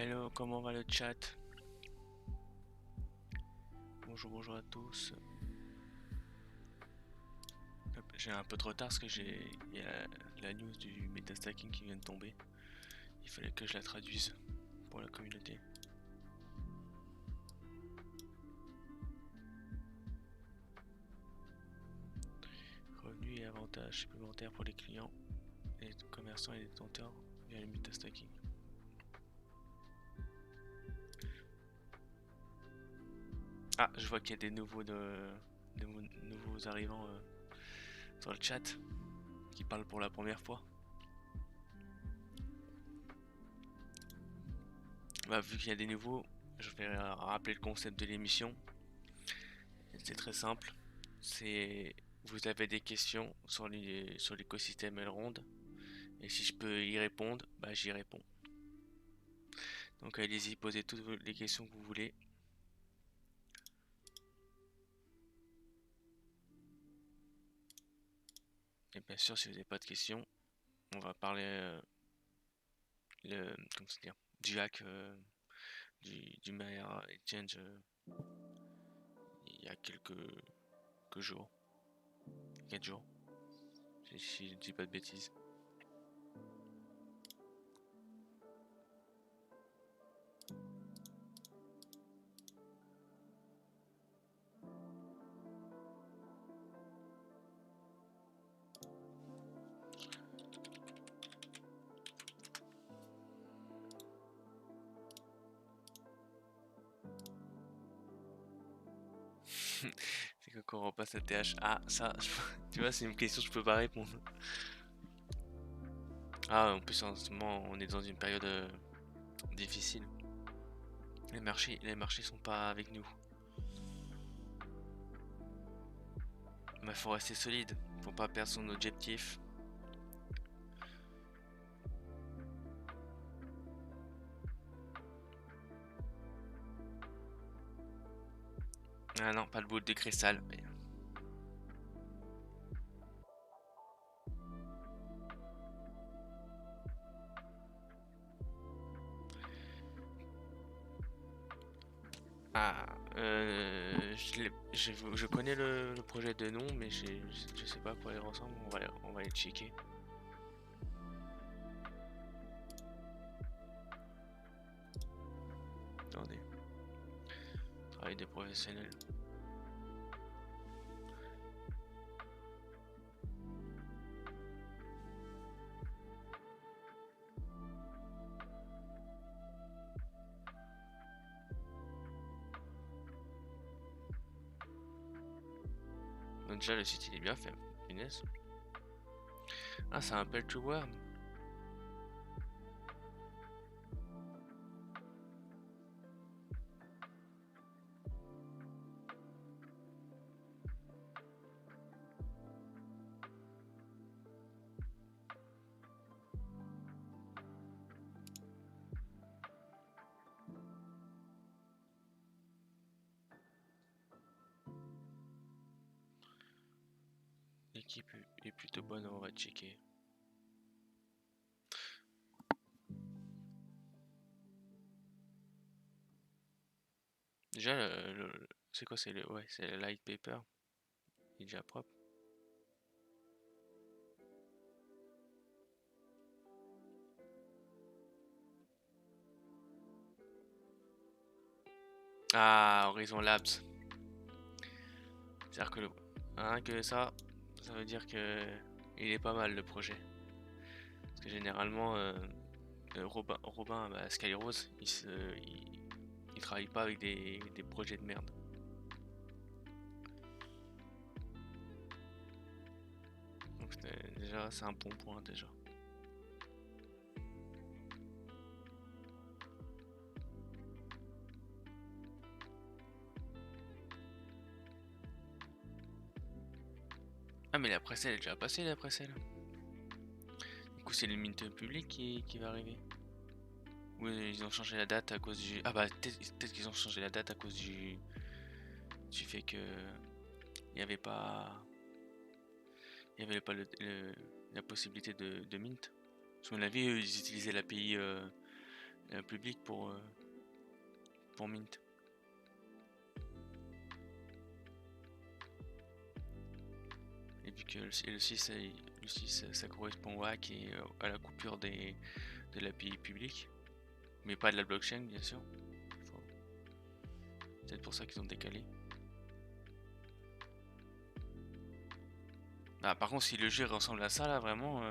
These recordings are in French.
Hello, comment va le chat? Bonjour à tous. Hop, j'ai un peu de retard parce que il y a la news du metastacking qui vient de tomber. Il fallait que je la traduise pour la communauté. Revenus et avantages supplémentaires pour les clients, les commerçants et les détenteurs via le metastacking. Ah, je vois qu'il y a des nouveaux nouveaux arrivants sur le chat qui parlent pour la première fois. Bah, vu qu'il y a des nouveaux, je vais rappeler le concept de l'émission. C'est très simple. C'est Vous avez des questions sur l'écosystème Elrond et si je peux y répondre, bah j'y réponds. Donc allez-y, posez toutes les questions que vous voulez. Et bien sûr, si vous n'avez pas de questions, on va parler comment se dire, du hack du Maya Exchange il y a quelques jours, 4 jours, si je dis pas de bêtises. C'est que quand on repasse à TH, ah ça, tu vois, c'est une question que je peux pas répondre. Ah, en plus en ce moment, on est dans une période difficile. Les marchés sont pas avec nous. Mais faut rester solide, faut pas perdre son objectif. Ah non, pas le boule de cristal. Ah, je connais le projet de nom, mais je sais pas à quoi il ressemble. On va aller checker. Attendez. Travail des professionnels. Donc déjà le site il est bien fait. Punaise. Ah, c'est un Pell to Worm. L'équipe est plutôt bonne, on va checker. Déjà, c'est quoi? C'est le light paper. Il est déjà propre. Ah, Horizon Labs. C'est-à-dire que que ça veut dire que il est pas mal le projet. Parce que généralement, Robin bah, Skyrose, il travaille pas avec des projets de merde. Donc déjà, c'est un bon point déjà. Ah mais la presse elle est déjà passée la presse elle. Du coup c'est le mint public qui va arriver. Oui ils ont changé la date à cause du. Ah bah peut-être qu'ils ont changé la date à cause du fait que il n'y avait pas. Il y avait pas la possibilité de mint. Parce qu'on l'a vu, ils utilisaient l'API public pour Mint. Et vu que le 6 ça correspond au hack et à la coupure de l'API publique, mais pas de la blockchain bien sûr. C'est peut-être pour ça qu'ils ont décalé. Ah, par contre, si le jeu ressemble à ça là, vraiment,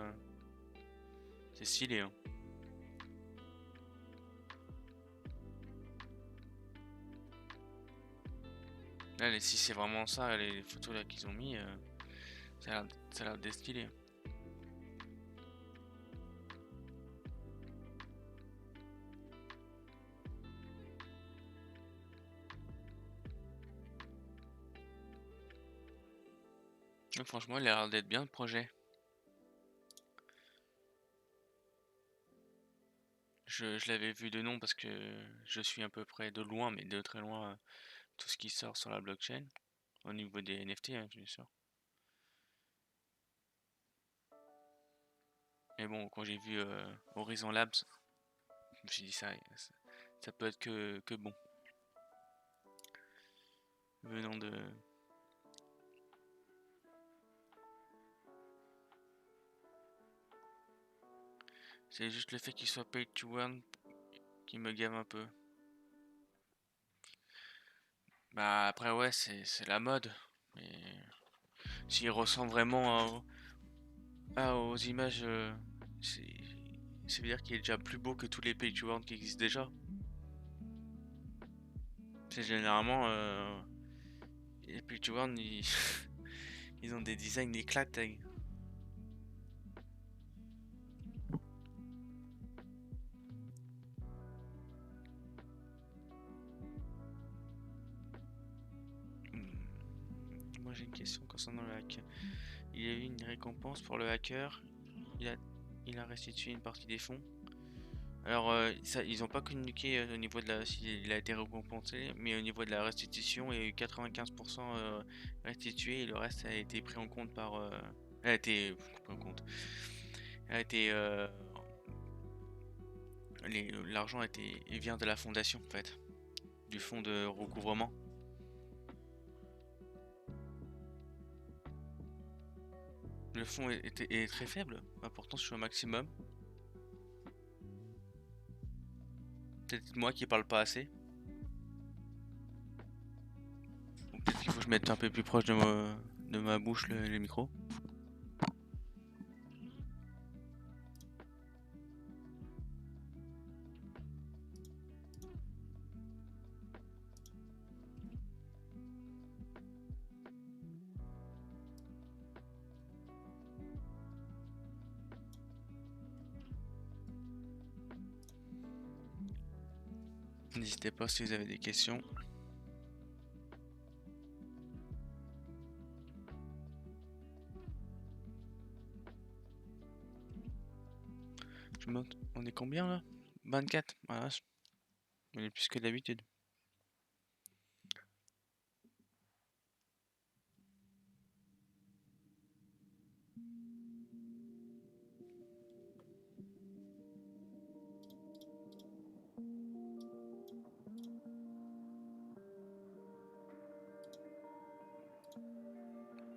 c'est stylé. Hein. Là, si c'est vraiment ça, les photos là qu'ils ont mis, ça a l'air d'être stylé. Donc, franchement, il a l'air d'être bien le projet. Je l'avais vu de nom parce que je suis à peu près de loin, mais de très loin, tout ce qui sort sur la blockchain, au niveau des NFT, hein, bien sûr. Mais bon, quand j'ai vu Horizon Labs, je me suis dit ça peut être que bon. Venant de... C'est juste le fait qu'il soit pay to earn qui me gave un peu. Bah après ouais, c'est la mode. Mais s'il ressemble vraiment aux images, ça veut dire qu'il est déjà plus beau que tous les pay to earn qui existent déjà. C'est généralement les pay to earn ils ont des designs éclatants. Moi j'ai une question concernant le hack. Il y a eu une récompense pour le hacker. Il a restitué une partie des fonds. Alors, ils n'ont pas communiqué au niveau de s'il a été récompensé, mais au niveau de la restitution, il y a eu 95% restitué et le reste a été pris en compte par. A été pris en compte. A été. L'argent vient de la fondation en fait, du fonds de recouvrement. Le fonds est très faible, pourtant je suis au maximum. Peut-être moi qui parle pas assez. Ou peut-être qu'il faut que je mette un peu plus proche de ma bouche le micro. N'hésitez pas si vous avez des questions. On est combien là? 24. Voilà, on est plus que d'habitude.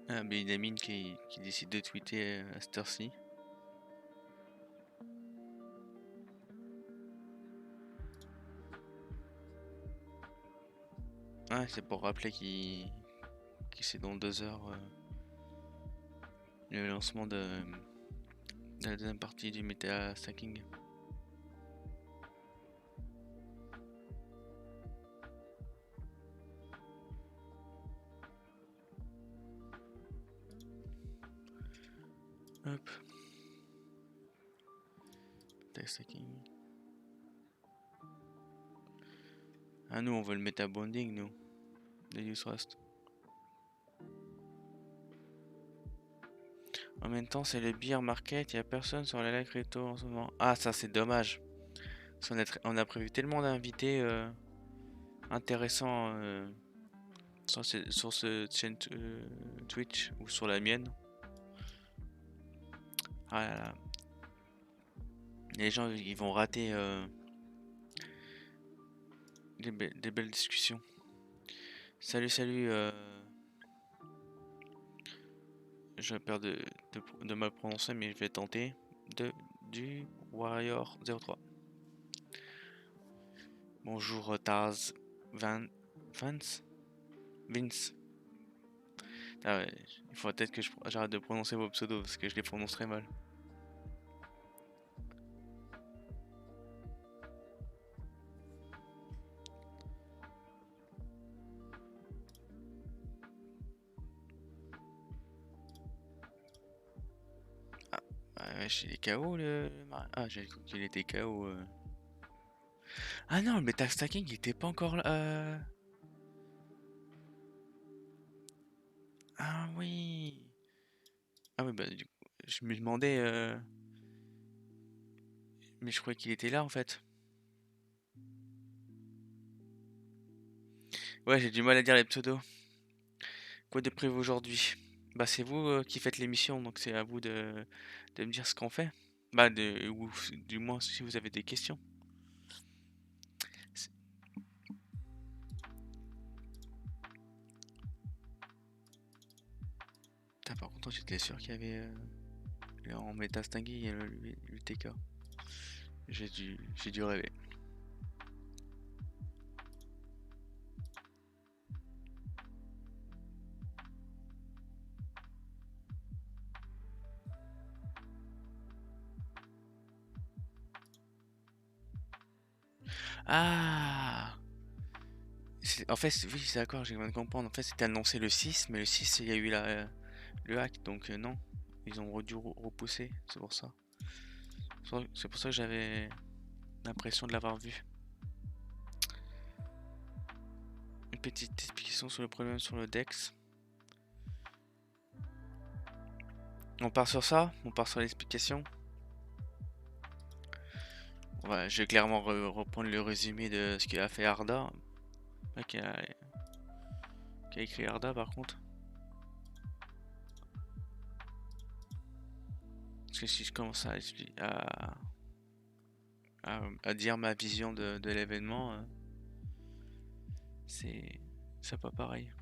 Ah, Benjamin qui décide de tweeter à cette heure-ci. Ah, c'est pour rappeler qu'il c'est dans 2 heures le lancement de la deuxième partie du Meta Stacking. Hop. Meta Stacking. Ah, nous on veut le Meta Bonding, nous. De Utrust. En même temps, c'est le beer market, il n'y a personne sur la crypto en ce moment. Ah, ça c'est dommage. Parce on a prévu tellement d'invités intéressants sur ce chaîne Twitch ou sur la mienne. Ah là là. Les gens ils vont rater des belles discussions. Salut, salut. Je perds de mal prononcer, mais je vais tenter. Du Warrior 03. Bonjour Taz Vance Vince. Ah ouais, il faut peut-être que j'arrête de prononcer vos pseudos parce que je les prononce très mal. Ah ouais, il est KO Ah, j'ai cru qu'il était KO. Ah non, le Meta Stacking il était pas encore là. Ah oui. Ah oui, bah du coup, je me demandais. Mais je croyais qu'il était là en fait. Ouais, j'ai du mal à dire les pseudos. Quoi de prévu aujourd'hui? Bah c'est vous qui faites l'émission, donc c'est à vous de me dire ce qu'on fait. Ou du moins si vous avez des questions. C'est- Putain, par contre, j'étais sûr qu'il y avait en métastingui l'UTK. J'ai dû rêver. Ah! En fait, oui, c'est d'accord, j'ai viens de comprendre. En fait, c'était annoncé le 6, mais le 6, il y a eu le hack, donc non. Ils ont dû repousser, c'est pour ça. C'est pour ça que j'avais l'impression de l'avoir vu. Une petite explication sur le problème sur le Dex. On part sur ça? On part sur l'explication? Je vais clairement reprendre le résumé de ce qu'il a fait Arda. Qui a écrit Arda par contre. Parce que si je commence à dire ma vision de l'événement, c'est pas pareil.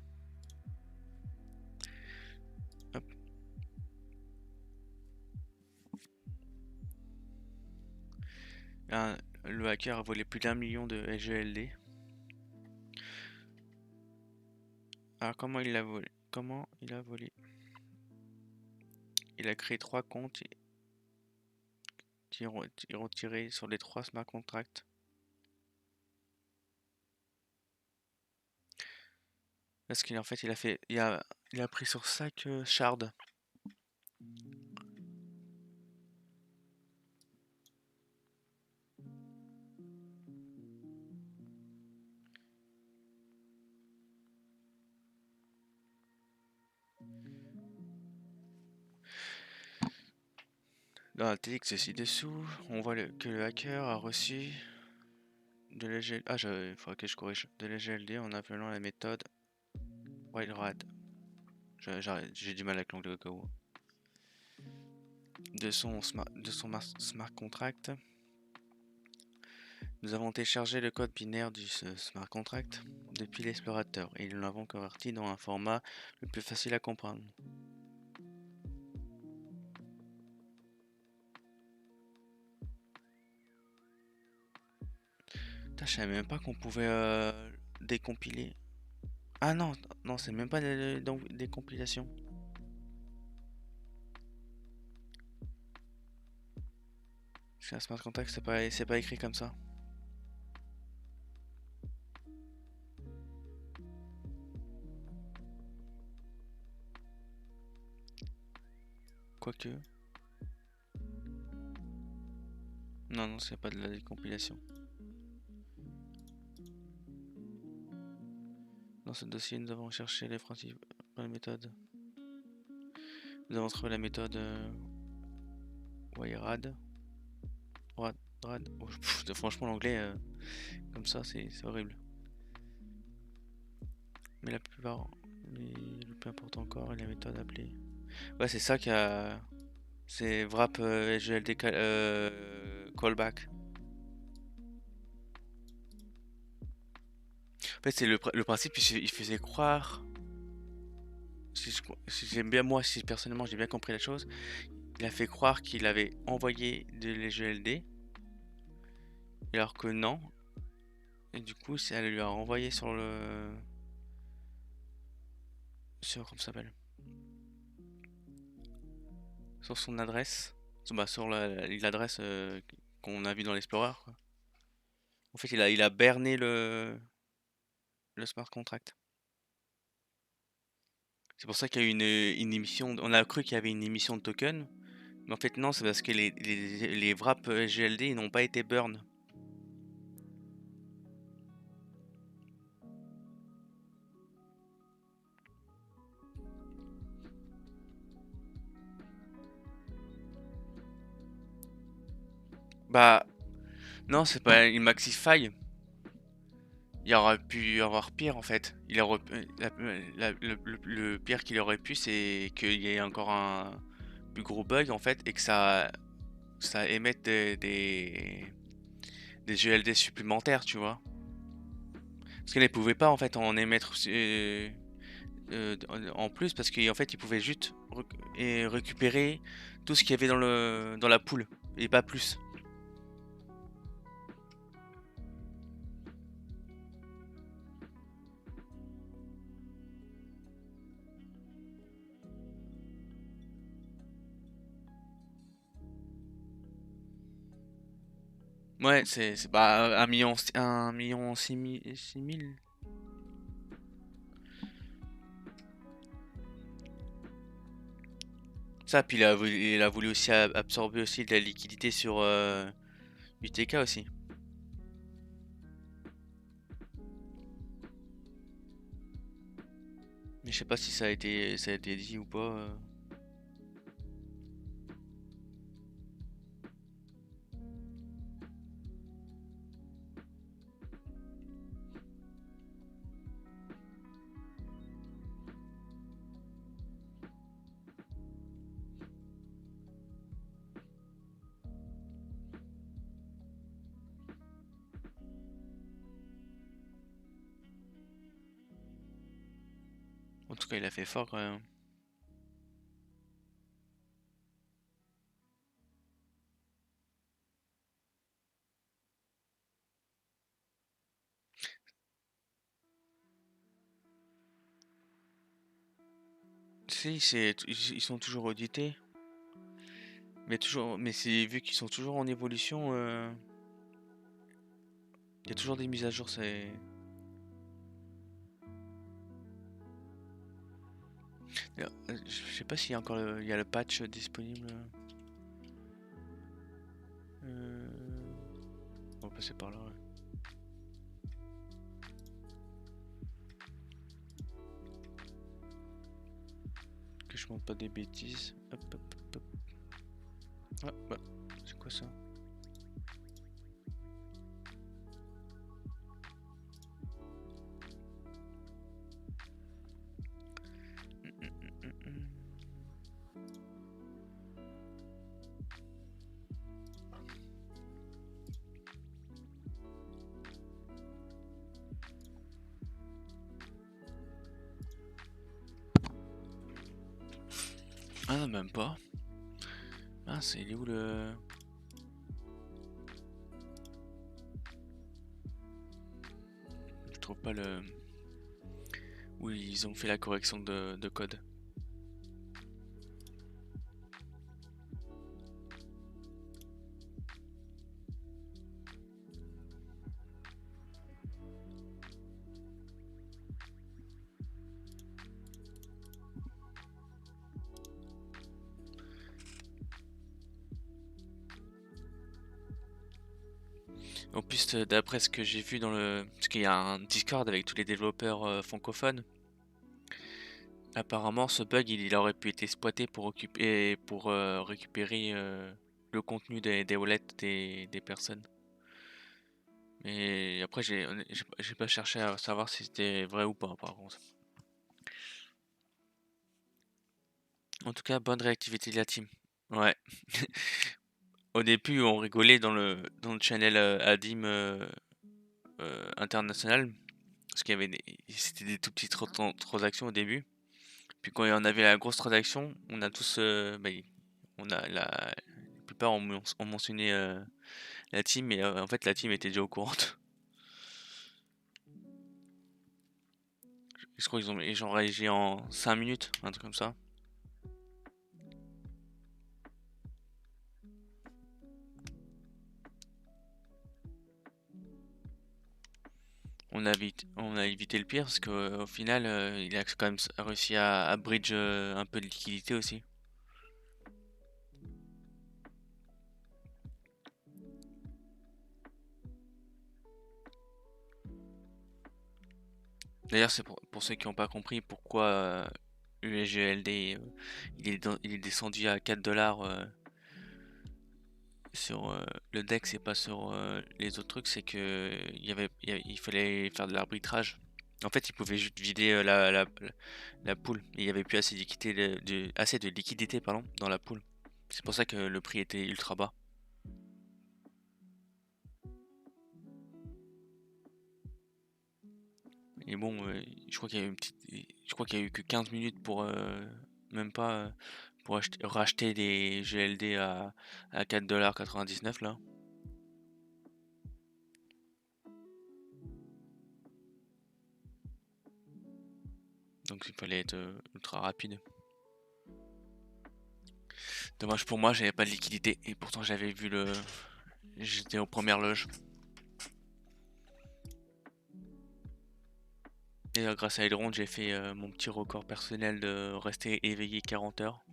Hop. Le hacker a volé plus d'1 million de SGLD. Alors comment il l'a volé? Comment il a volé? Il a créé 3 comptes qui ont retiré sur les 3 smart contracts. Parce qu'en fait il a pris sur 5 shards. Dans la TX ci-dessous, on voit que le hacker a reçu de la GLD. Ah, il faudrait que je corrige. De la GLD en appelant la méthode WildRad. J'ai du mal avec l'anglais au cas où. De son smart contract. Nous avons téléchargé le code binaire du smart contract depuis l'explorateur et nous l'avons converti dans un format le plus facile à comprendre. Putain, je savais même pas qu'on pouvait décompiler. Ah non, non, c'est même pas des compilations. C'est un smart contract, c'est pas écrit comme ça. Quoique. Non, non, c'est pas de la décompilation. Dans ce dossier, nous avons cherché les principales méthodes. Nous avons trouvé la méthode WireRad. Oh, franchement, l'anglais, comme ça, c'est horrible. Mais la plupart. Mais le plus important encore est la méthode appelée. Ouais, c'est ça qui a. C'est wrap GLD callback. En fait, c'est le principe, il faisait croire, si j'aime bien moi, si personnellement j'ai bien compris la chose, il a fait croire qu'il avait envoyé de l'EGLD, alors que non. Et du coup, ça lui a renvoyé comment ça s'appelle? Sur son adresse, sur l'adresse qu'on a vue dans l'Explorer, quoi. En fait, il a berné le smart contract. C'est pour ça qu'il y a eu une émission. On a cru qu'il y avait une émission de token, mais en fait non, c'est parce que les wraps GLD ils n'ont pas été burn. Bah non, c'est pas une maxi faille. Il aurait pu y avoir pire en fait. Il aurait, le pire qu'il aurait pu, c'est qu'il y ait encore un plus gros bug en fait et que ça émette des GLD supplémentaires, tu vois. Parce qu'elle ne pouvait pas en fait en émettre en plus parce qu'en fait il pouvait juste récupérer tout ce qu'il y avait dans la poule et pas plus. Ouais, c'est bah, 1 million 6 000. Ça, puis il a voulu aussi absorber aussi de la liquidité sur UTK aussi. Mais je sais pas si ça a été dit ou pas. En tout cas, il a fait fort quand même. Si, ils sont toujours audités. Mais c'est vu qu'ils sont toujours en évolution, il y a toujours des mises à jour. Je sais pas s'il y a encore il y a le patch disponible. Euh, On va passer par là. Ouais. Que je monte pas des bêtises. Hop, hop, hop, hop. Ah, bah, c'est quoi ça? Ah non, même pas. Ah, il est où le... Je trouve pas le... Où ils ont fait la correction de code. En plus, d'après ce que j'ai vu dans le... Parce qu'il y a un Discord avec tous les développeurs francophones. Apparemment, ce bug, il aurait pu être exploité pour récupérer le contenu des wallets des personnes. Mais après, j'ai pas cherché à savoir si c'était vrai ou pas, par contre. En tout cas, bonne réactivité de la team. Ouais. Au début, on rigolait dans le channel Adim international. Parce qu'il y avait c'était des tout petites transactions au début. Puis quand il y en avait la grosse transaction, on a tous, on a la plupart ont mentionné la team, mais en fait la team était déjà au courant. Je crois qu'ils ont les gens réagi en 5 minutes, un truc comme ça. On a évité le pire parce qu'au final, il a quand même réussi à bridge un peu de liquidité aussi. D'ailleurs, c'est pour ceux qui n'ont pas compris pourquoi USGLD il est descendu à 4 dollars sur le DEX et pas sur les autres trucs, c'est que il fallait faire de l'arbitrage. En fait, il pouvait juste vider la pool. Il n'y avait plus assez assez de liquidité pardon, dans la pool. C'est pour ça que le prix était ultra bas. Et bon, je crois qu'il y a eu je crois qu'il y a eu que 15 minutes pour même pas pour racheter des GLD à 4,99 là. Donc il fallait être ultra rapide. Dommage pour moi, j'avais pas de liquidité et pourtant j'avais vu j'étais aux premières loges. Et grâce à Elrond, j'ai fait mon petit record personnel de rester éveillé 40 heures.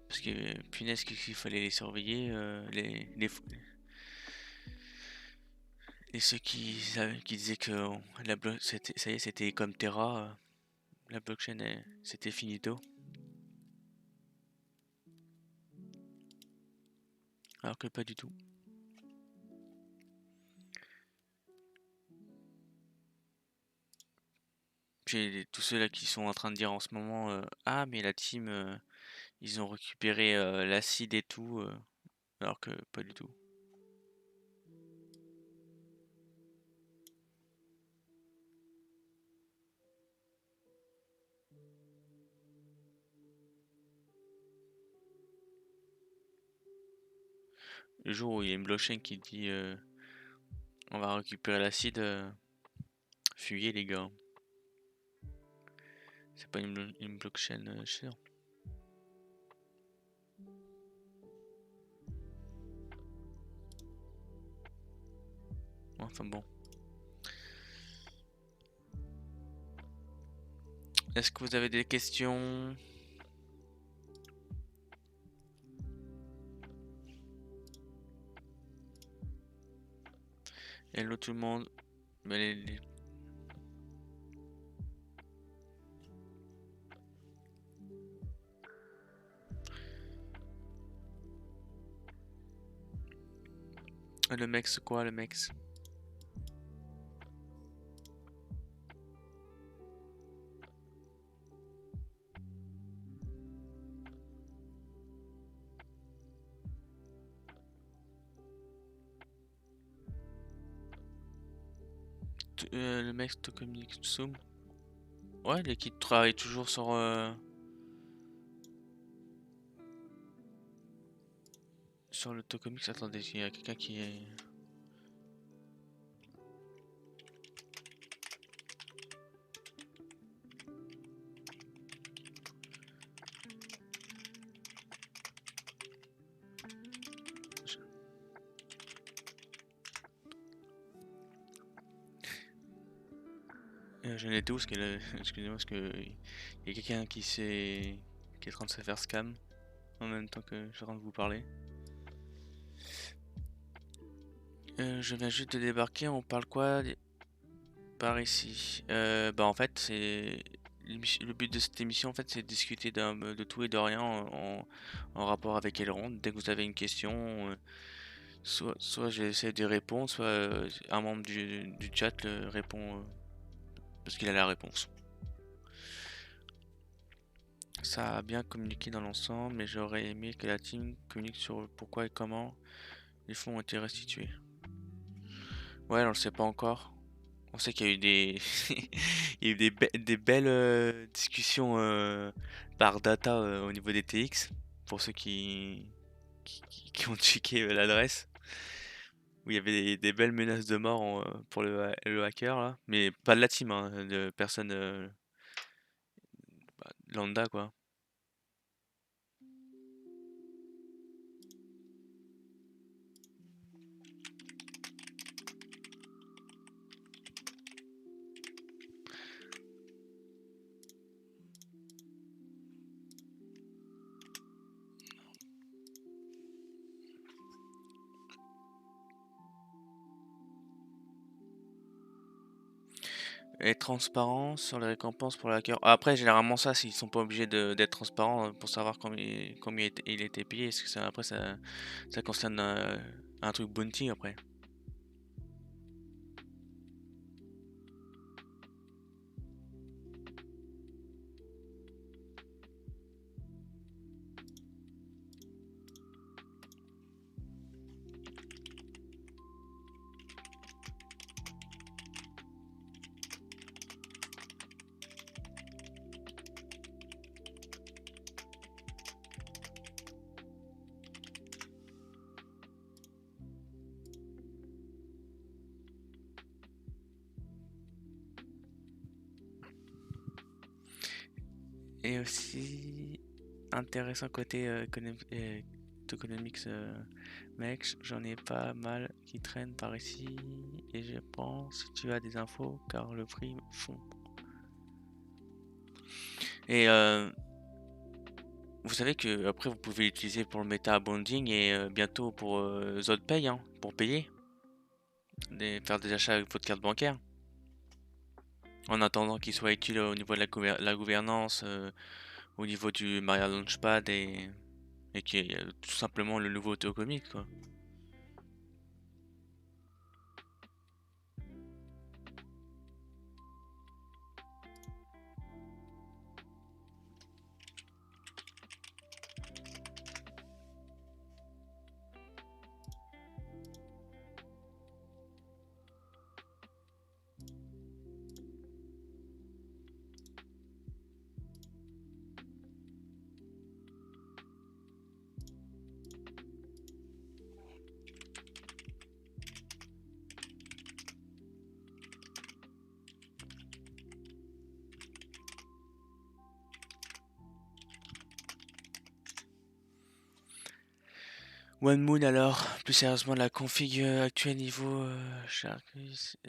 Parce que punaise qu'il fallait les surveiller, et ceux qui disaient que ça y est, c'était comme Terra, la blockchain, c'était finito. Alors que pas du tout. Puis tous ceux là qui sont en train de dire en ce moment, ah mais la team, ils ont récupéré l'acide et tout, alors que pas du tout. Le jour où il y a une blockchain qui dit on va récupérer l'acide, fuyez les gars. C'est pas une blockchain sûre. Enfin bon. Est-ce que vous avez des questions? Hello tout le monde. Mais le mec, c'est quoi le mec? Le mec Tokomik Tsum. Ouais, les qui travaillent toujours sur le Tokomix. Attendez, il y a quelqu'un qui est. J'en étais où? Excusez-moi, parce que il y a quelqu'un qui est en train de se faire scam en même temps que je suis en train de vous parler. Je viens juste de débarquer. On parle quoi par ici? Bah en fait, le but de cette émission en fait, c'est de discuter de tout et de rien en rapport avec Elrond. Dès que vous avez une question, soit j'essaie de répondre, soit un membre du chat répond parce qu'il a la réponse. Ça a bien communiqué dans l'ensemble, mais j'aurais aimé que la team communique sur pourquoi et comment les fonds ont été restitués. Ouais, on le sait pas encore. On sait qu'il y a eu des, il y a eu des belles discussions par data au niveau des TX, pour ceux qui ont checké l'adresse, où il y avait des belles menaces de mort pour le hacker là, mais pas de la team, hein, de personnes lambda quoi. Et transparent sur les récompenses pour le hacker. Après, généralement ça, s'ils sont pas obligés d'être transparents pour savoir combien il était payé, parce que ça, après ça concerne un truc bounty après. Et aussi, intéressant côté tokenomics, mec, j'en ai pas mal qui traînent par ici et je pense si tu as des infos car le prix fond. Et vous savez que après vous pouvez l'utiliser pour le meta bonding et bientôt pour Zodpay hein, pour payer, faire des achats avec votre carte bancaire. En attendant qu'il soit utile au niveau de la gouvernance, au niveau du Maria Launchpad et qui est tout simplement le nouveau tokenomics quoi. One Moon alors, plus sérieusement la config actuelle niveau chartisme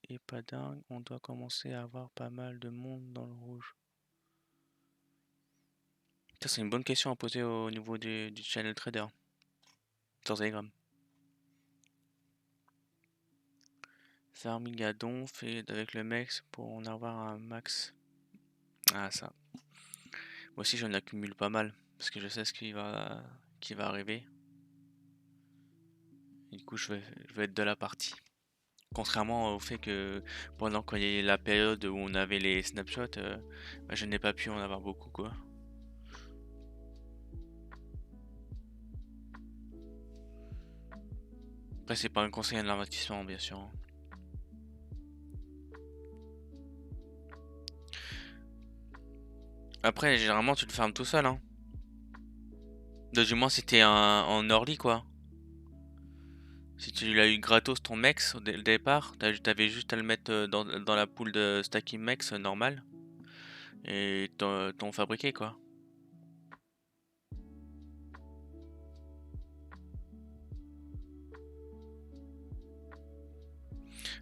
est pas dingue, on doit commencer à avoir pas mal de monde dans le rouge. Ça c'est une bonne question à poser au niveau du channel trader sur Telegram. Farming à donf et avec le max pour en avoir un max. Ah ça. Moi aussi j'en accumule pas mal parce que je sais ce qui va arriver. Et du coup je vais être de la partie. Contrairement au fait que pendant qu'il y a eu la période où on avait les snapshots, bah, je n'ai pas pu en avoir beaucoup quoi. Après c'est pas un conseil à l'investissement bien sûr, hein. Après généralement tu le fermes tout seul hein. Du moins c'était en early quoi. Si tu l'as eu gratos ton mex le départ, t'avais juste à le mettre dans la pool de stacking mex normal et t'en fabriqué quoi.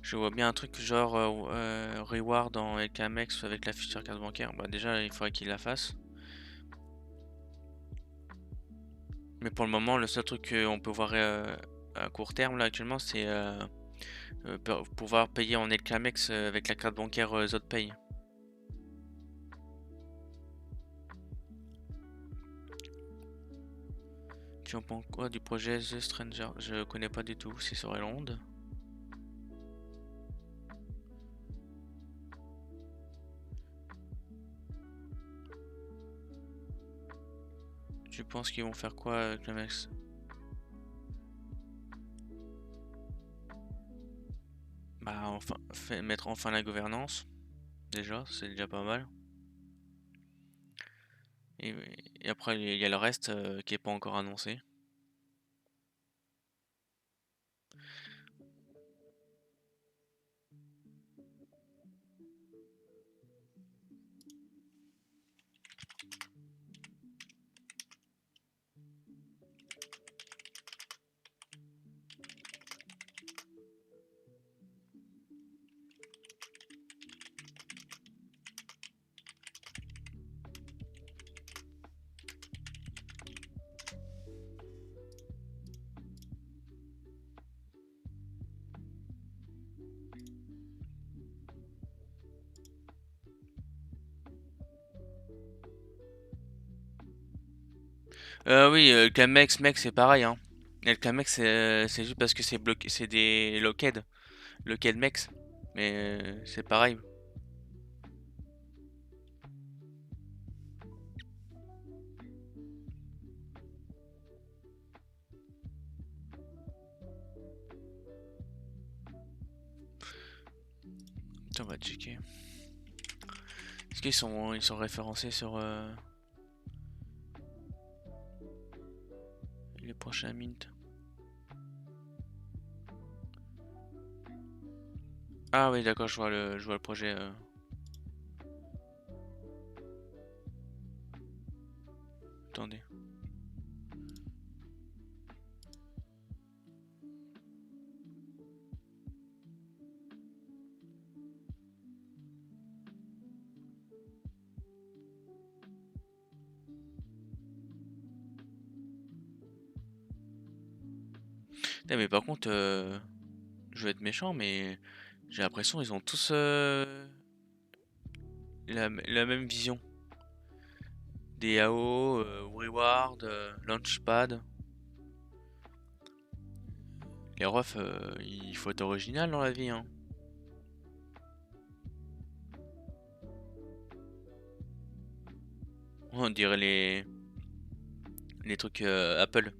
Je vois bien un truc genre reward en LKMX avec la future carte bancaire. Bah déjà il faudrait qu'il la fasse. Mais pour le moment le seul truc qu'on peut voir à court terme là actuellement c'est pouvoir payer en LKMX avec la carte bancaire Zotpay. Tu en penses quoi du projet The Stranger? Je connais pas du tout, c'est sur Irlande. Tu penses qu'ils vont faire quoi avec le Max? mettre enfin la gouvernance. Déjà, c'est déjà pas mal. Et, et après, il y a le reste qui est pas encore annoncé. Oui, le Camex, mec, c'est pareil, hein. Et le Camex, c'est juste parce que c'est bloqué, c'est des locked, locked mex. Mais c'est pareil. Attends, on va checker. Est-ce qu'ils sont référencés sur les prochains mints? Ah oui, d'accord, je vois le projet. Attendez. Putain, mais par contre, je vais être méchant, mais j'ai l'impression ils ont tous la même vision. DAO, Reward, Launchpad. Les refs, il faut être original dans la vie, hein. On dirait les trucs Apple,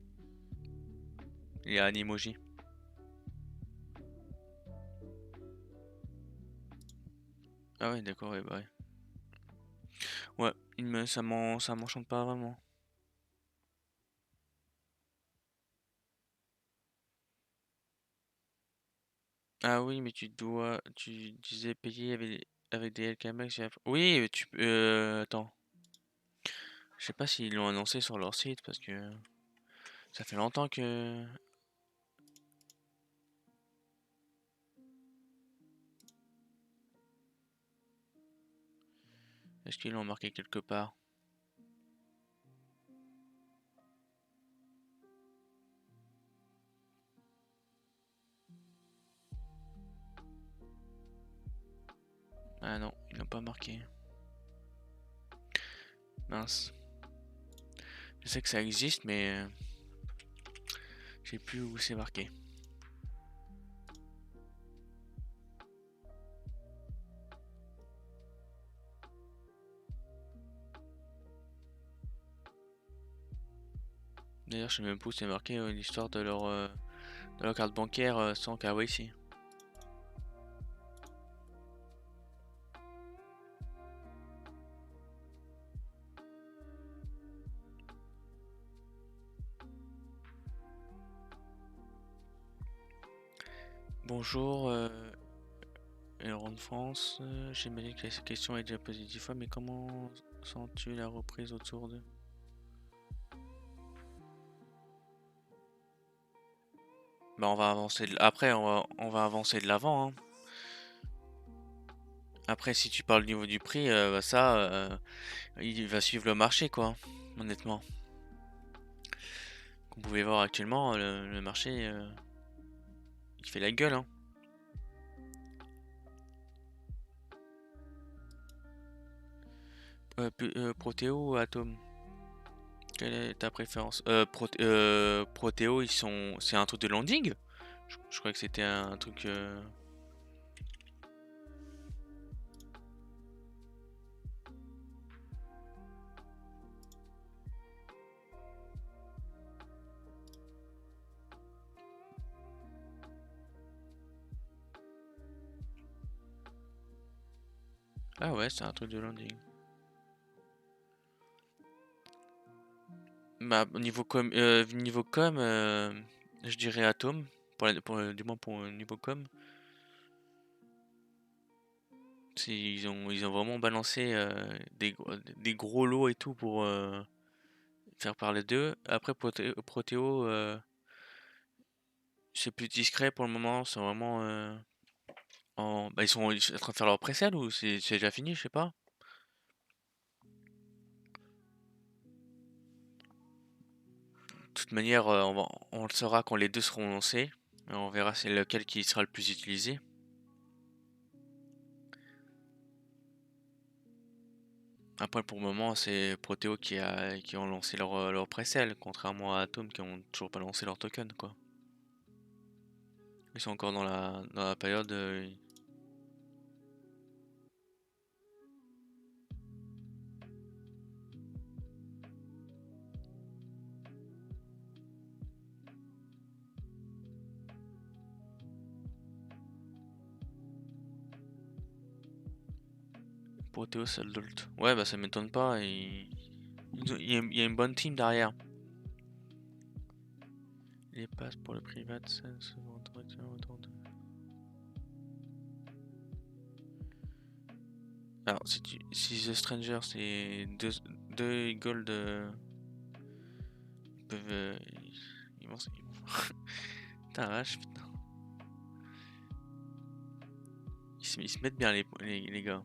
les Animoji. Ah ouais, d'accord, ouais, bah ouais. Ouais, ça m'enchante pas vraiment. Ah oui, mais tu disais payer avec des LKMX. Oui, tu peux. Attends, je sais pas s'ils l'ont annoncé sur leur site parce que ça fait longtemps que. Est-ce qu'ils l'ont marqué quelque part? Ah non, ils l'ont pas marqué. Mince. Je sais que ça existe, mais je sais plus où c'est marqué. D'ailleurs, je sais même plus où c'est marqué l'histoire de leur carte bancaire sans KYC. Bonjour, Elrond France. J'imagine que cette question est déjà posée 10 fois, mais comment sens-tu la reprise autour de. Bah, on va avancer après, on va avancer de l'avant, hein. Après, si tu parles du niveau du prix, bah ça, il va suivre le marché, quoi. Honnêtement. Comme vous pouvez voir actuellement, le marché, il fait la gueule, hein. Protéo ou Atom? Quelle est ta préférence? Protéo, c'est un truc de landing? Je croyais que c'était un truc. Ah ouais, c'est un truc de landing. Bah, niveau com, je dirais Atom, du moins pour niveau com. Ils ont vraiment balancé des gros lots et tout pour faire parler d'eux. Après, Protéo, c'est plus discret pour le moment. C'est vraiment bah, ils sont en train de faire leur pré-sale ou c'est déjà fini, je sais pas. De toute manière, on le saura quand les deux seront lancés. Et on verra c'est lequel qui sera le plus utilisé. Après, pour le moment, c'est Protéo qui ont lancé leur pré-sale, contrairement à Atom qui ont toujours pas lancé leur token, quoi. Ils sont encore dans la période. Protéo Saldolt. Ouais, bah ça m'étonne pas. Il y a une bonne team derrière. Les passes pour le privat, ça se vend directement autour de. Alors, si The Stranger, c'est deux gold. Ils peuvent. Putain, la vache, putain. Ils se mettent bien, les gars.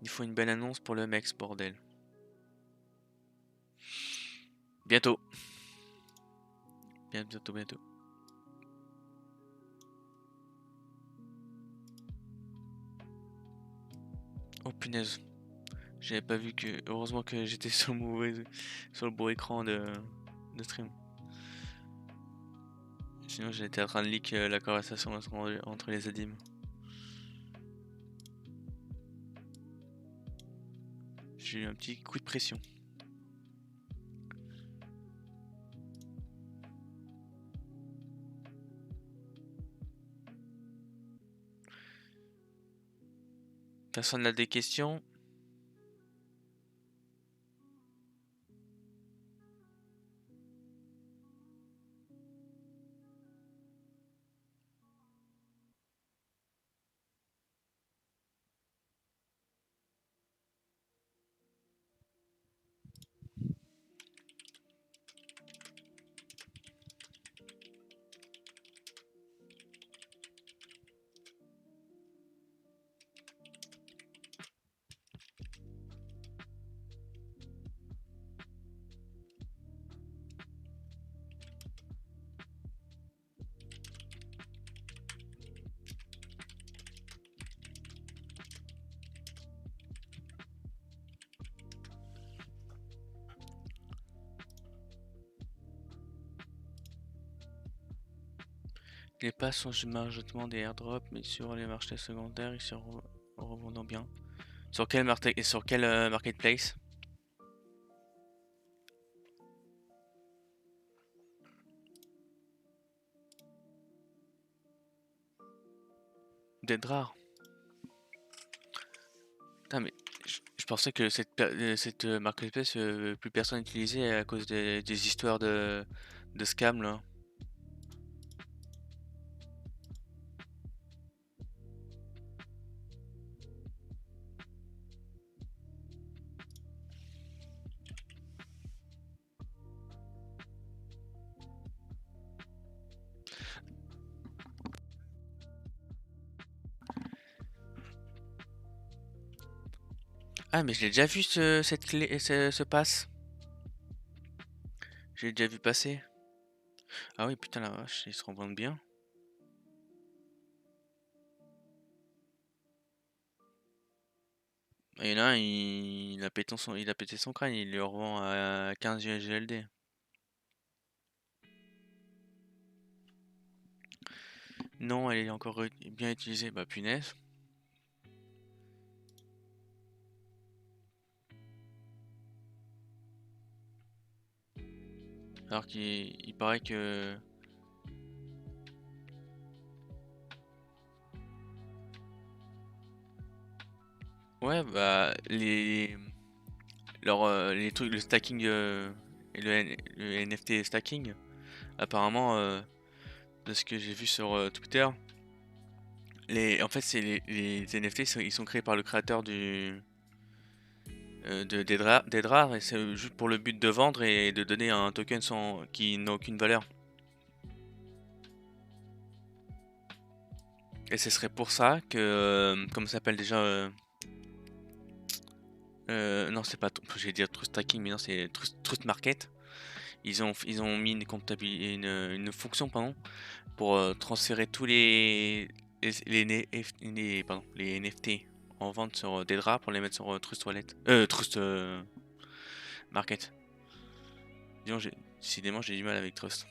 Il faut une belle annonce pour le mec, bordel. Bientôt. Bientôt, bientôt. Oh punaise. J'avais pas vu que. Heureusement que j'étais sur sur le beau écran de stream. Sinon, j'étais en train de leak la conversation entre les adim. J'ai eu un petit coup de pression. Personne n'a des questions? Les passes sont majoritairement des airdrops, mais sur les marchés secondaires, ils se revendent bien. Sur quel marketplace? Dead rare. Putain, mais je pensais que cette marketplace, plus personne n'utilisait à cause des histoires de scam là. Ah, mais je l'ai déjà vu cette clé, ce pass. Je l'ai déjà vu passer. Ah oui, putain la vache, ils se revendent bien. Il y en a un, il a pété son crâne, il le revend à 15 GLD. Non, elle est encore bien utilisée. Bah punaise. Alors qu'il paraît que. Ouais, bah les trucs, le stacking et le NFT stacking, apparemment, de ce que j'ai vu sur Twitter, en fait, c'est les NFT, ils sont créés par le créateur d'Edrar, et c'est juste pour le but de vendre et de donner un token qui n'a aucune valeur. Et ce serait pour ça que, comment ça s'appelle déjà, non, c'est pas, j'ai dit Trust Stacking, mais non, c'est Trust Market. Ils ont mis une fonction, pardon, pour transférer tous les NFT en vente sur des draps pour les mettre sur Trust Wallet. Trust Market. Disons, décidément, j'ai du mal avec Trust.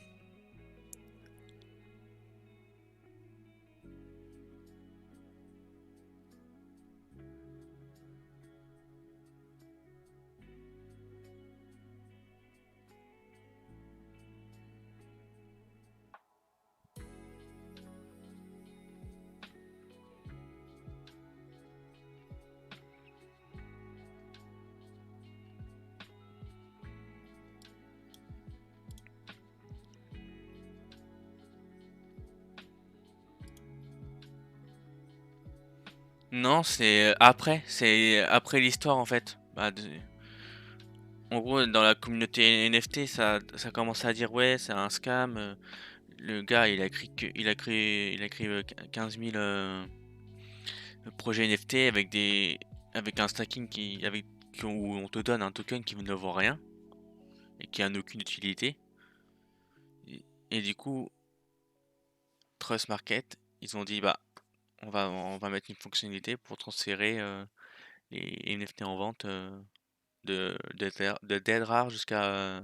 Non, c'est après l'histoire en fait. En gros, dans la communauté NFT, ça commence à dire ouais, c'est un scam. Le gars, il a créé 15 000 projets NFT avec un stacking où on te donne un token qui ne vaut rien et qui a aucune utilité. Et du coup, Trust Market, ils ont dit bah on va mettre une fonctionnalité pour transférer les NFT en vente de Dead Rare jusqu'à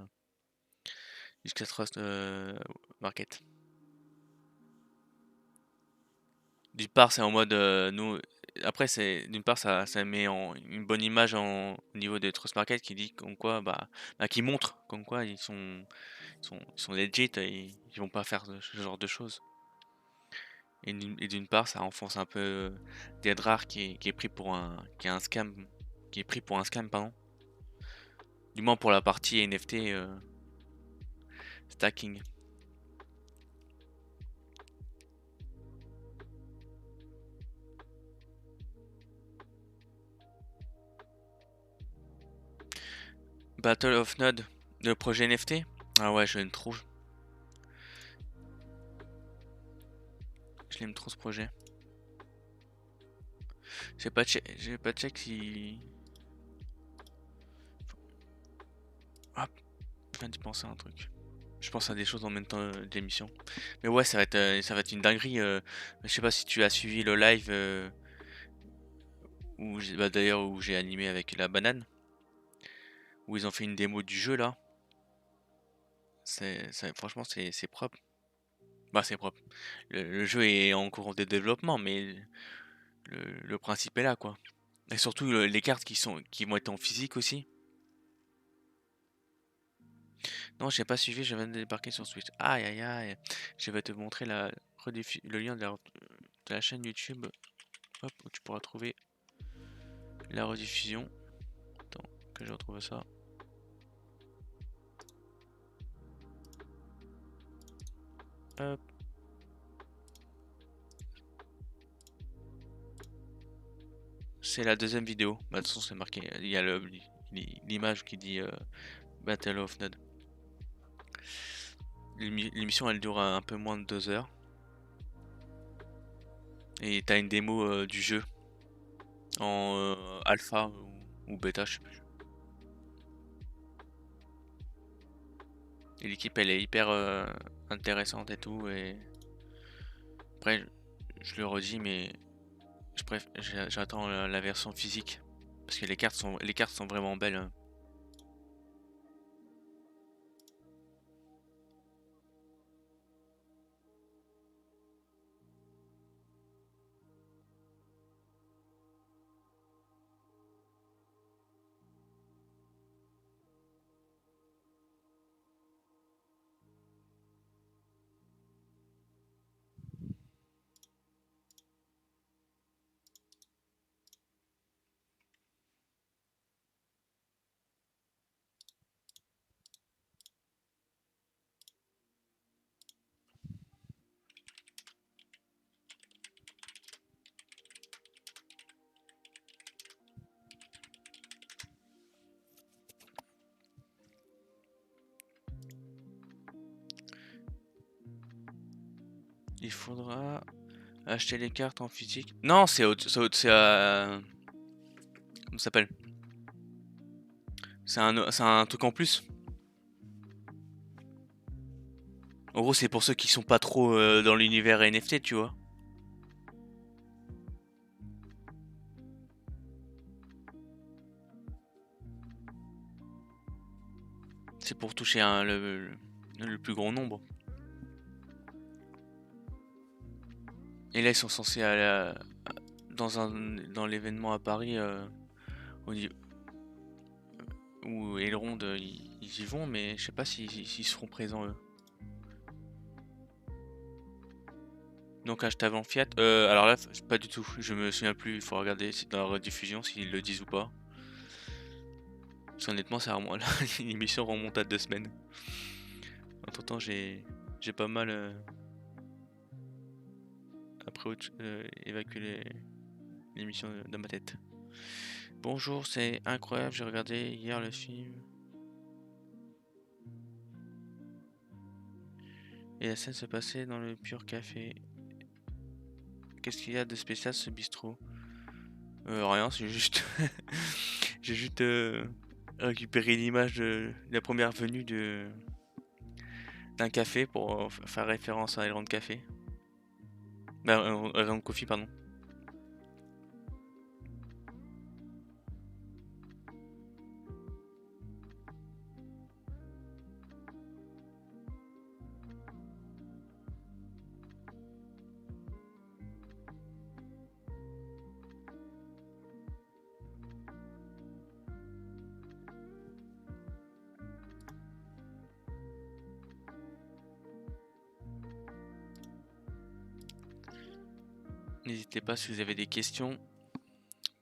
Trust Market. D'une part, c'est en mode nous. Après, c'est d'une part ça met une bonne image au niveau des Trust Market qui dit comme quoi qui montre comme quoi ils sont legit et ils vont pas faire ce genre de choses. Et d'une part, ça enfonce un peu Dead Rare qui est pris pour qui est un scam, qui est pris pour un scam, pardon. Du moins pour la partie NFT stacking. Battle of Node, le projet NFT. Ah ouais, je l'aime trop. Je l'aime trop ce projet. J'ai pas check si. Ah, je viens d'y penser à un truc. Je pense à des choses en même temps d'émission. Mais ouais, ça va être une dinguerie. Je sais pas si tu as suivi le live d'ailleurs où j'ai animé avec la banane, où ils ont fait une démo du jeu là. Franchement, c'est propre. Bah, c'est propre. Le jeu est en cours de développement, mais le principe est là, quoi. Et surtout les cartes qui vont être en physique aussi. Non, j'ai pas suivi, je viens de débarquer sur Switch. Aïe aïe aïe. Je vais te montrer le lien de la chaîne YouTube. Hop, où tu pourras trouver la rediffusion. Attends, que je retrouve ça. Hop. C'est la deuxième vidéo. Bah, de toute façon, c'est marqué. Il y a l'image qui dit Battle of Node. L'émission, elle dure un peu moins de 2 heures. Et t'as une démo du jeu en alpha ou bêta, je sais plus. Et l'équipe, elle est hyper intéressante et tout. Et après, je le redis, mais j'attends la version physique parce que les cartes sont vraiment belles, hein. Il faudra acheter les cartes en physique. Non, c'est comment ça s'appelle? C'est un truc en plus. En gros, c'est pour ceux qui sont pas trop dans l'univers NFT, tu vois. C'est pour toucher le plus grand nombre. Et là, ils sont censés aller dans l'événement à Paris au niveau- où Elrond, ils y vont, mais je sais pas s'ils seront présents eux. Donc acheter avant Fiat. Alors là, pas du tout. Je me souviens plus. Il faut regarder dans la rediffusion s'ils le disent ou pas. Parce qu'honnêtement, l'émission remonte à 2 semaines. Entre temps, j'ai pas mal après évacué l'émission dans ma tête. Bonjour, c'est incroyable. J'ai regardé hier le film. Et la scène se passait dans le Pur Café. Qu'est-ce qu'il y a de spécial ce bistrot? Rien, c'est juste. J'ai juste récupéré l'image de la première venue d'un café pour faire référence à Elrond Café. Bah, Elrond Coffee, pardon. N'hésitez pas si vous avez des questions.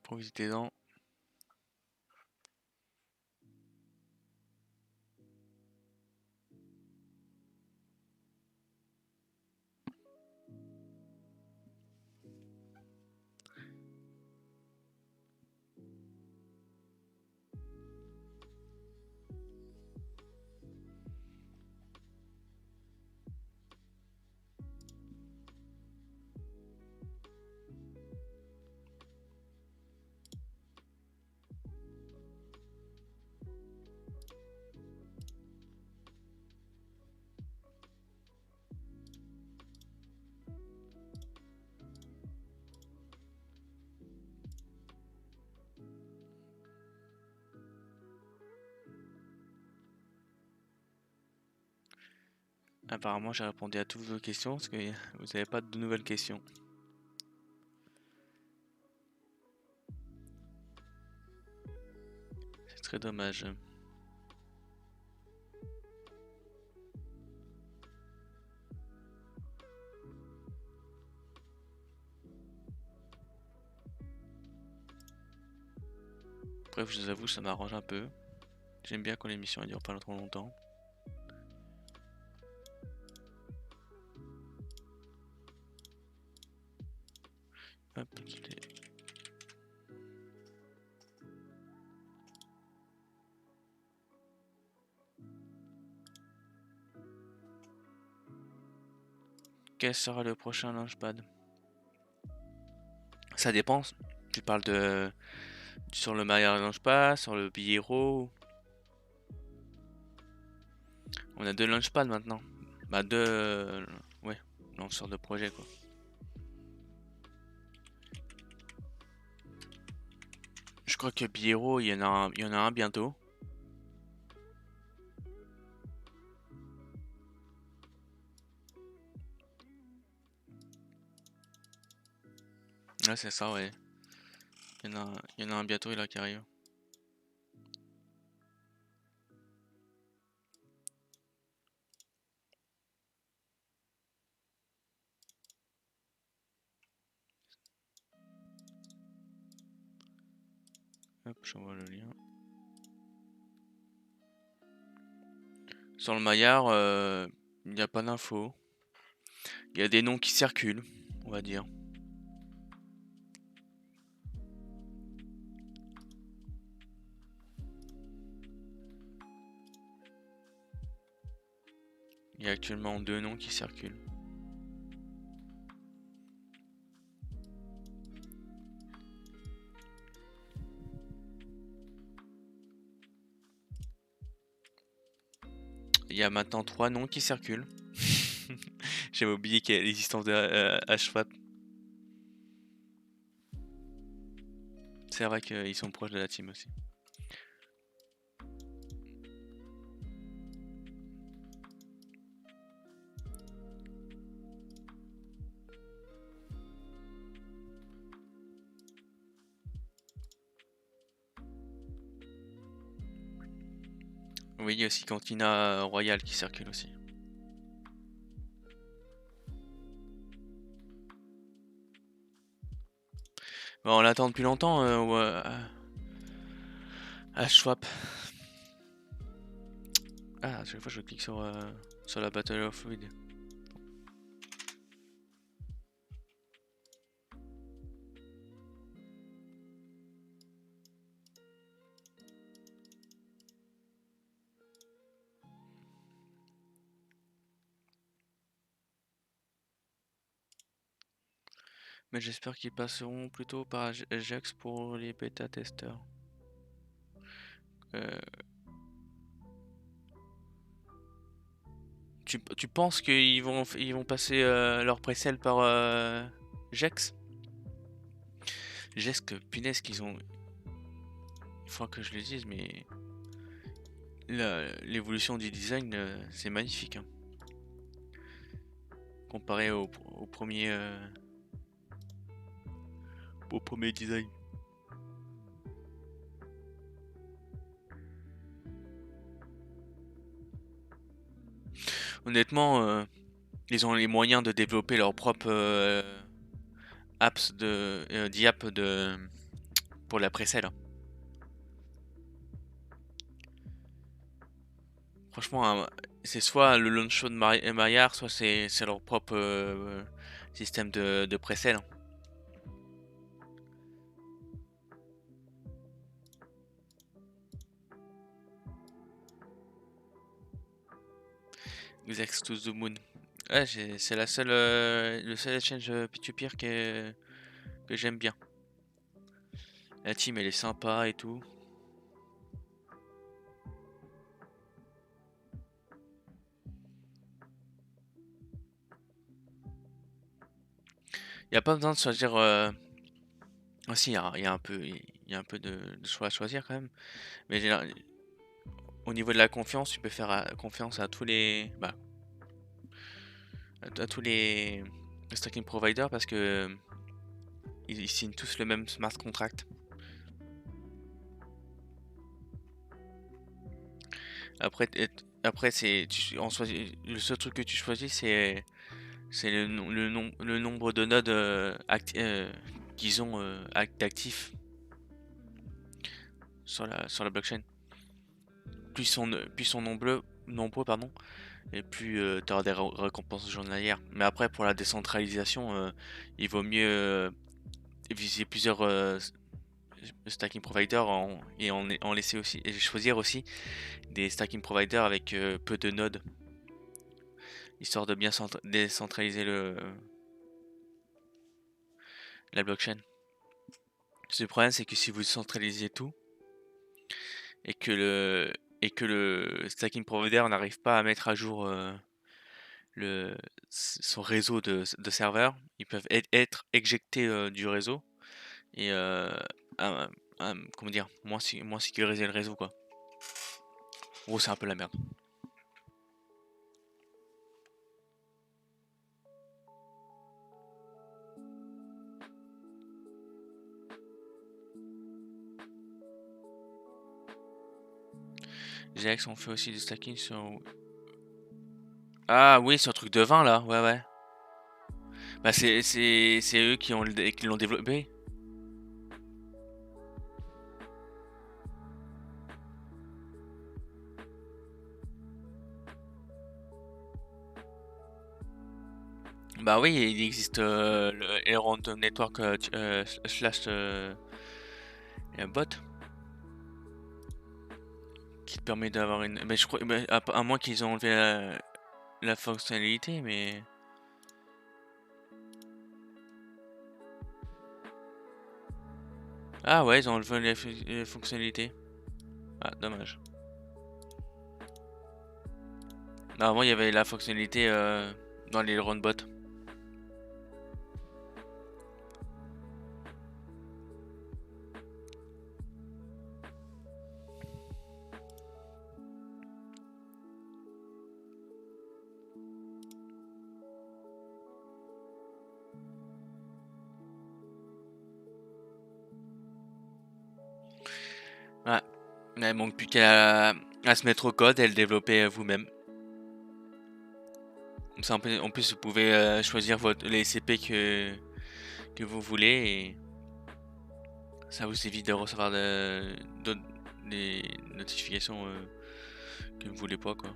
Profitez-en. Apparemment, j'ai répondu à toutes vos questions parce que vous n'avez pas de nouvelles questions. C'est très dommage. Bref, je vous avoue, ça m'arrange un peu. J'aime bien quand l'émission elle dure pas trop longtemps. Hop, quel sera le prochain Launchpad? Ça dépend. Tu parles de sur le Maillard Launchpad, sur le billet Hero. On a 2 Launchpads maintenant. Bah ouais, lanceurs de projet quoi. Je crois que billet Hero, il y en a un bientôt. Ouais, c'est ça, ouais. Il y en a un bientôt là qui arrive. Hop, j'envoie le lien. Sur le Maillard, il n'y a pas d'infos. Il y a des noms qui circulent, on va dire. Il y a actuellement 2 noms qui circulent. Il y a maintenant 3 noms qui circulent. J'avais oublié qu'il y a l'existence de HSwap. C'est vrai qu'ils sont proches de la team aussi. Oui, il y a aussi Cantina Royale qui circule aussi. Bon, on l'attend depuis longtemps, HSwap. Ah, à chaque fois je clique sur la Battle of Weed. Mais j'espère qu'ils passeront plutôt par Ajax pour les bêta-testeurs. Tu penses qu'ils vont passer leur pré-sale par Jax? Jax, que punaise qu'ils ont... Il faut que je le dise, mais... L'évolution du design, c'est magnifique. Hein. Comparé au premier... au premier design. Honnêtement, ils ont les moyens de développer leur propre apps d'app pour la pré-sale. Franchement, c'est soit le launch show de Maillard, soit c'est leur propre système de pré-sale. X to the Moon. Ouais, c'est le seul exchange peer-to-peer que j'aime bien. La team elle est sympa et tout. Il n'y a pas besoin de choisir. Ah si, il y a un peu de choix à choisir quand même. Mais au niveau de la confiance, tu peux faire confiance à tous les. Bah, à tous les stacking providers parce que ils signent tous le même smart contract. Après, le seul truc que tu choisis, c'est le nombre de nodes qu'ils ont d'actifs sur la blockchain. Plus ils sont nombreux, pardon, et plus tu auras des récompenses journalières. Mais après, pour la décentralisation, il vaut mieux viser plusieurs stacking providers et en laisser aussi, et choisir aussi des stacking providers avec peu de nodes, histoire de bien décentraliser la blockchain. Le problème, c'est que si vous centralisez tout et que le stacking provider n'arrive pas à mettre à jour son réseau de serveurs, ils peuvent être éjectés du réseau et à- comment dire, moins sécuriser le réseau quoi. En gros, c'est un peu la merde. GX, on fait aussi du stacking sur. Ah oui, sur le truc de vin là, ouais ouais. Bah c'est eux qui l'ont développé. Bah oui, il existe le Elrond Network slash bot qui te permet d'avoir une. Mais je crois, mais à moins qu'ils ont enlevé la fonctionnalité, mais. Ah ouais, ils ont enlevé les fonctionnalités. Ah, dommage. Normalement, il y avait la fonctionnalité dans les runbot. Ouais. Mais il manque plus qu'à se mettre au code et le développer vous-même. Comme ça, en plus, vous pouvez choisir les CP que vous voulez et ça vous évite de recevoir des notifications que vous voulez pas, quoi.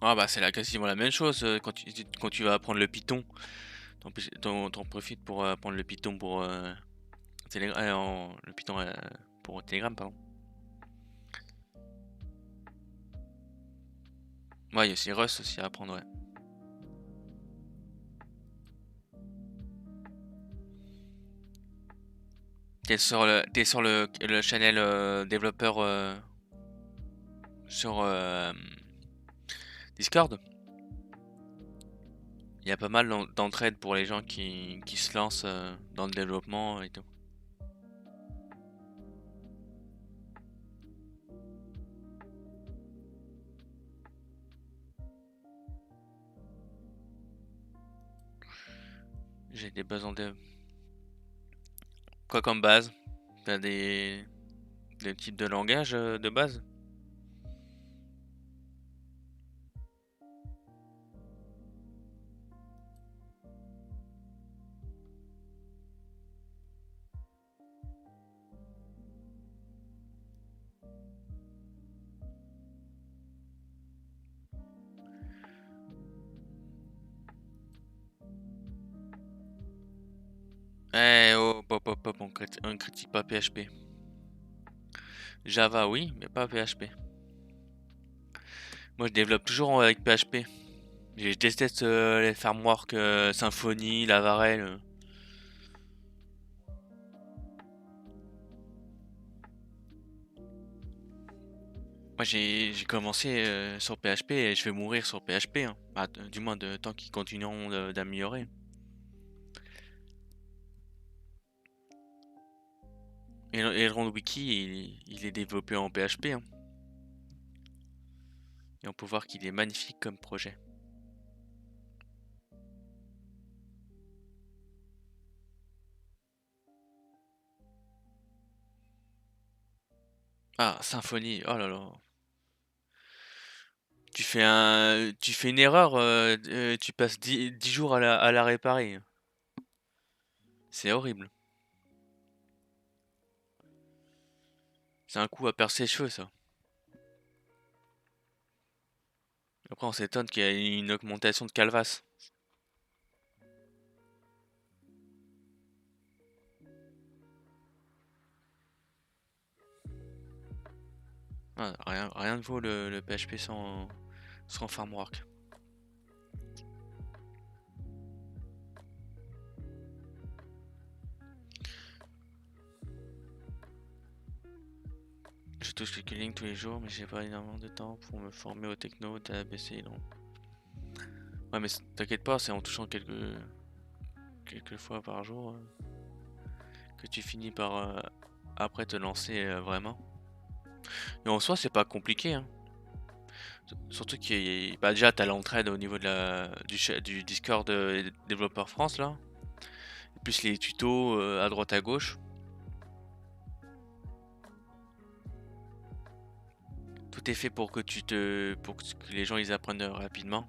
Ah bah c'est là quasiment la même chose quand tu vas apprendre le Python. T'en profites pour apprendre le Python pour le Python pour Telegram, pardon. Ouais, il y a aussi Rust aussi à apprendre, ouais. T'es sur le channel développeur sur Discord. Il y a pas mal d'entraide pour les gens qui se lancent dans le développement et tout. J'ai des bases en dev. Quoi comme base? T'as des types de langage de base? Eh oh, hop, hop, hop, on critique pas PHP. Java, oui, mais pas PHP. Moi, je développe toujours avec PHP. Je déteste les frameworks Symfony, Laravel. Moi, j'ai commencé sur PHP et je vais mourir sur PHP, hein. Du moins, de tant qu'ils continueront d'améliorer. Et le Wiki, il est développé en PHP, hein. Et on peut voir qu'il est magnifique comme projet. Ah, Symfony, oh là là. Tu fais une erreur, tu passes 10 jours à la réparer. C'est horrible. C'est un coup à perdre ses cheveux, ça. Après, on s'étonne qu'il y ait une augmentation de Calvas. Ah, rien ne vaut le PHP sans framework. Je touche quelques lignes tous les jours, mais j'ai pas énormément de temps pour me former au techno, d'ABC, non. Ouais, mais t'inquiète pas, c'est en touchant quelques fois par jour que tu finis par après te lancer vraiment. Et en soi, c'est pas compliqué, hein. Surtout bah déjà, t'as l'entraide au niveau du Discord développeur France là. Et plus les tutos à droite à gauche. Tout est fait pour que pour que les gens ils apprennent rapidement.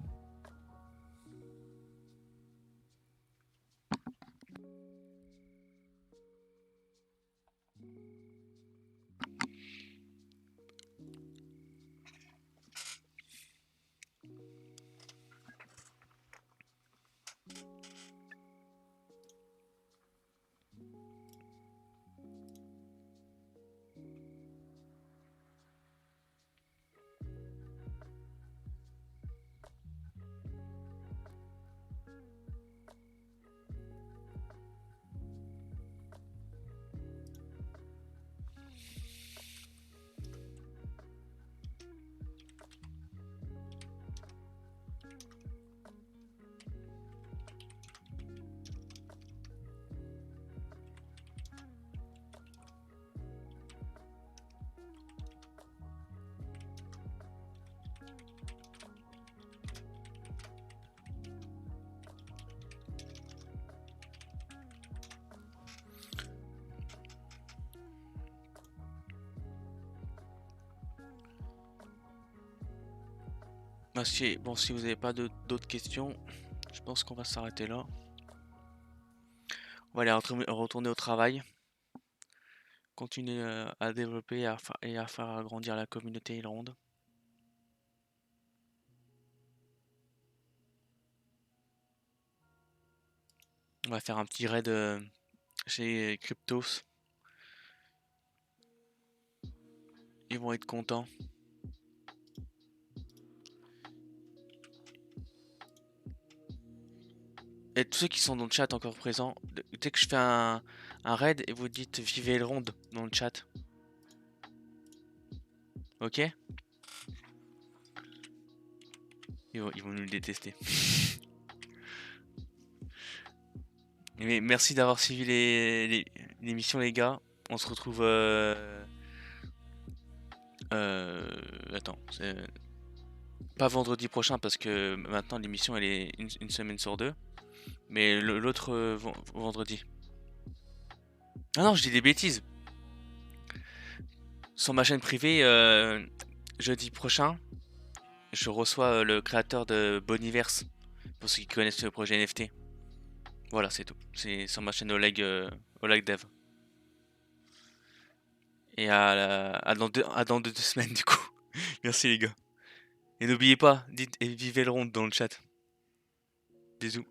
Bon, si vous n'avez pas d'autres questions, je pense qu'on va s'arrêter là. On va aller retourner au travail, continuer à développer et à faire agrandir la communauté Elrond. On va faire un petit raid chez Cryptos. Ils vont être contents. Et tous ceux qui sont dans le chat encore présents, dès que je fais un raid et vous dites vive Elrond dans le chat. Ok? Ils vont nous le détester. Mais merci d'avoir suivi l'émission les gars. On se retrouve attends, pas vendredi prochain parce que maintenant l'émission elle est une semaine sur deux, mais l'autre vendredi. Ah non, je dis des bêtises. Sur ma chaîne privée, jeudi prochain, je reçois le créateur de Boniverse, pour ceux qui connaissent le projet NFT. Voilà, c'est tout. C'est sur ma chaîne Oleg Dev. Et à dans 2 semaines du coup. Merci les gars. Et n'oubliez pas, dites et vivez le rond dans le chat. Bisous.